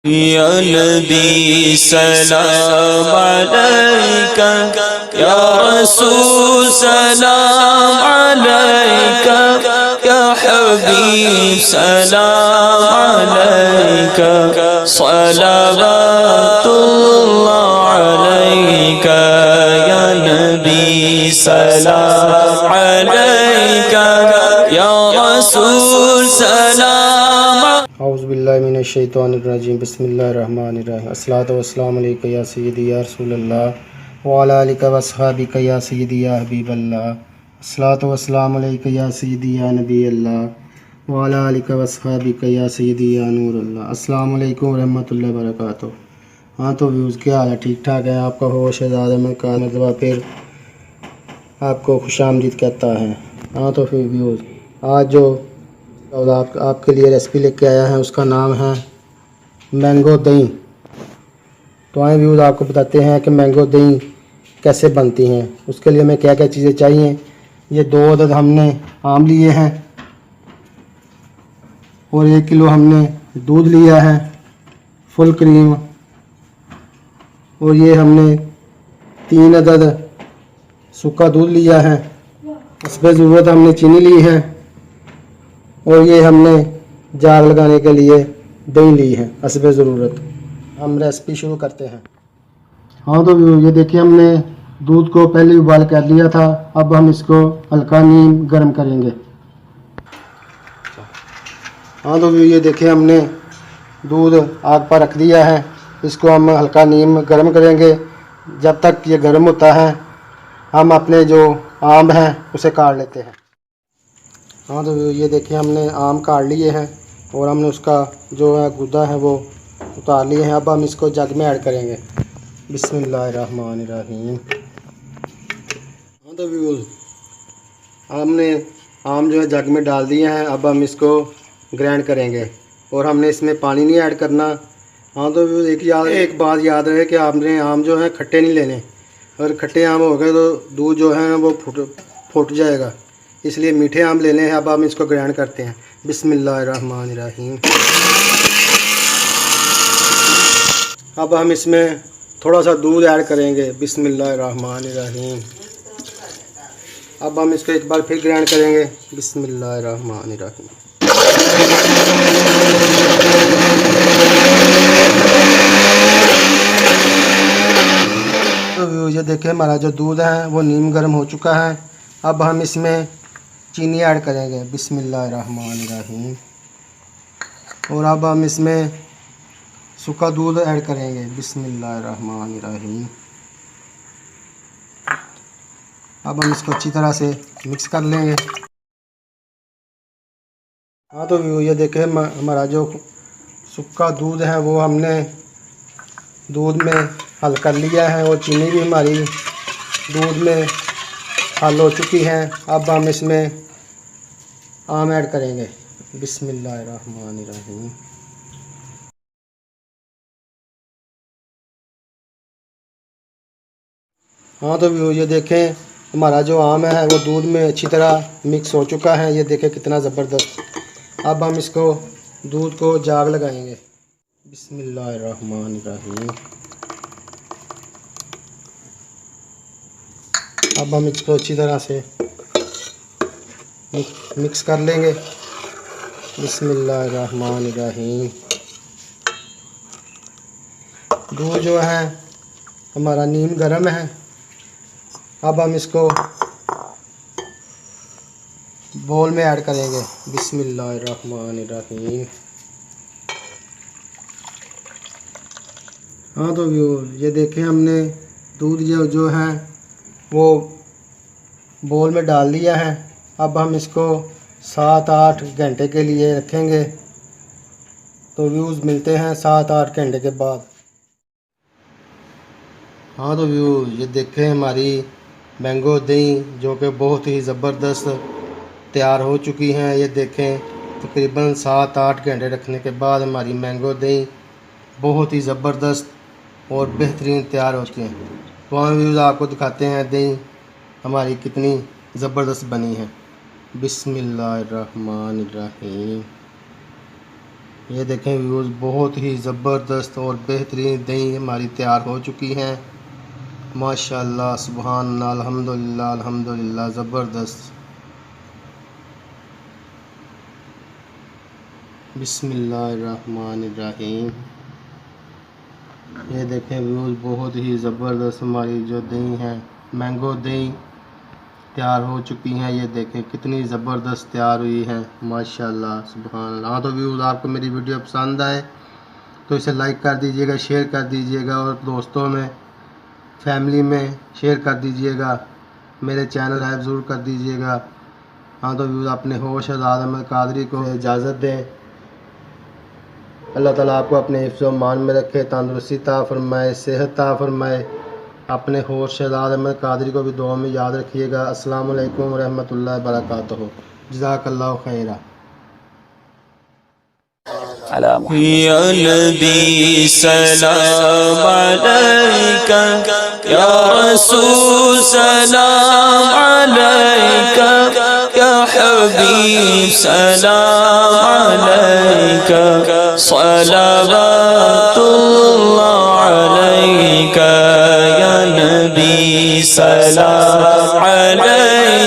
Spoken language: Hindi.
या नबी सलाम अलैका, या रसूल सलाम अलैका, या हबीब सलाम अलैका, सलावतुल्लाह अलैका, या नबी सलाम अलैका, या रसूल सलाम। औज़ुबिल्लाहि मिनश्शैतानिर्रजीम बिस्मिल्लाहिर्रहमानिर्रहीम अस्सलातु वस्सलामु अलैका या सय्यदी या रसूलल्लाह व अला आलिका व अस्हाबिका या सय्यदी या हबीबल्लाह अस्सलातु वस्सलामु अलैका या सय्यदी या नबीअल्लाह व अला आलिका व अस्हाबिका या सय्यदी या नूरल्लाह। अस्सलामु अलैकुम व रहमतुल्लाहि व बरकातुहू। हाँ तो व्यूज़ क्या हाल है? ठीक ठाक है? आपका होश शहज़ाद अहमद का मरतबा फिर आपको खुशामदीद कहता है। हाँ तो फिर व्यूज़ आज जो और आपके लिए रेसिपी लेके आया है उसका नाम है मैंगो दही। तो आए व्यूज़ आपको बताते हैं कि मैंगो दही कैसे बनती हैं। उसके लिए हमें क्या क्या चीज़ें चाहिए। ये 2 अदद हमने आम लिए हैं और 1 किलो हमने दूध लिया है फुल क्रीम, और ये हमने 3 अदद सूखा दूध लिया है। इस पर ज़रूरत हमने चीनी ली है और ये हमने जाग लगाने के लिए दही ली है हस्ब ज़रूरत। हम रेसिपी शुरू करते हैं। हाँ तो ये देखिए हमने दूध को पहले उबाल कर लिया था। अब हम इसको हल्का नीम गर्म करेंगे। हाँ तो ये देखिए हमने दूध आग पर रख दिया है। इसको हम हल्का नीम गर्म करेंगे। जब तक ये गर्म होता है हम अपने जो आम हैं उसे काट लेते हैं। हाँ तो ये देखिए हमने आम काट लिए हैं और हमने उसका जो है गुदा है वो उतार लिए हैं। अब हम इसको जग में ऐड करेंगे। बिस्मिल्लाहिर्रहमानिर्रहीम। हाँ तो व्यूज़ हमने आम जो है जग में डाल दिए हैं। अब हम इसको ग्राइंड करेंगे और हमने इसमें पानी नहीं ऐड करना। हाँ तो व्यूज़ एक बात याद रहे कि आपने आम जो है खट्टे नहीं लेने। अगर खट्टे आम हो गए तो दूध जो है वो फूट जाएगा, इसलिए मीठे आम लेने हैं। अब हम इसको ग्राइंड करते हैं। बिस्मिल्लाहिर्रहमानिर्रहीम। अब हम इसमें थोड़ा सा दूध ऐड करेंगे। बिस्मिल्लाहिर्रहमानिर्रहीम। अब हम इसको एक बार फिर ग्राइंड करेंगे। बिस्मिल्लाहिर्रहमानिर्रहीम। तो ये देखिए हमारा जो दूध है वो नीम गर्म हो चुका है। अब हम इसमें चीनी ऐड करेंगे। बिस्मिल्लाहिर्रहमानिर्रहीम। और अब हम इसमें सूखा दूध ऐड करेंगे। बिस्मिल्लाहिर्रहमानिर्रहीम। अब हम इसको अच्छी तरह से मिक्स कर लेंगे। हाँ तो ये देखें हमारा जो सूखा दूध है वो हमने दूध में हल कर लिया है और चीनी भी हमारी दूध में हल हो चुकी है। अब हम इसमें आम ऐड करेंगे। बिस्मिल्लाहिर्रहमानिर्रहीम। हाँ तो ये देखें हमारा जो आम है वो दूध में अच्छी तरह मिक्स हो चुका है। ये देखें कितना ज़बरदस्त। अब हम इसको दूध को जाग लगाएंगे। बिस्मिल्लाहिर्रहमानिर्रहीम। अब हम इसको अच्छी तरह से मिक्स कर लेंगे। बिस्मिल्लाहिर्रहमानिर्रहीम। दूध जो है हमारा नीम गर्म है। अब हम इसको बोल में ऐड करेंगे। बिस्मिल्लाहिर्रहमानिर्रहीम। हाँ तो ये देखें हमने दूध जो है वो बोल में डाल दिया है। अब हम इसको 7-8 घंटे के लिए रखेंगे। तो व्यूज़ मिलते हैं 7-8 घंटे के बाद। हाँ तो ये देखें हमारी मैंगो दही जो कि बहुत ही ज़बरदस्त तैयार हो चुकी हैं। ये देखें तकरीबन 7-8 घंटे रखने के बाद हमारी मैंगो दही बहुत ही ज़बरदस्त और बेहतरीन तैयार होती हैं। तो हम व्यूज़ आपको दिखाते हैं दही हमारी कितनी ज़बरदस्त बनी है। बिस्मिल्लाहिर्रहमानिर्रहीम। ये देखें व्यूज़, बहुत ही ज़बरदस्त और बेहतरीन दही हमारी तैयार हो चुकी हैं। माशाअल्लाह, सुभान अल्लाह, अल्हम्दुलिल्लाह अल्हम्दुलिल्लाह, ज़बरदस्त। बिस्मिल्लाहिर्रहमानिर्रहीम। ये देखें व्यूज़, बहुत ही ज़बरदस्त हमारी जो दही है, मैंगो दही तैयार हो चुकी हैं। ये देखें कितनी ज़बरदस्त तैयार हुई है, माशाअल्लाह, सुभान अल्लाह। हाँ तो व्यूज़, आपको मेरी वीडियो पसंद आए तो इसे लाइक कर दीजिएगा, शेयर कर दीजिएगा और दोस्तों में, फैमिली में शेयर कर दीजिएगा। मेरे चैनल सब्सक्राइब ज़रूर कर दीजिएगा। हाँ तो व्यूज़, अपने होश आज़ाद अहमद कादरी को इजाज़त दें। अल्लाह ताला आपको अपने हिफ्ज़ व मान में रखे, तंदुरुस्ती ता फरमाए, सेहत ता फरमाए। अपने होश शहजाद अहमद कादरी को भी दुआ में याद रखिएगा। अस्सलाम वालेकुम रहमतुल्लाहि व बरकातुहू। जज़ाकल्लाहु खैरा। या नबी सलाम अलैका, या रसूल सलाम अलैका, या हबीब सलाम अलैका, सलावतुल्लाह अलैका, या नबी सलाम अलैका।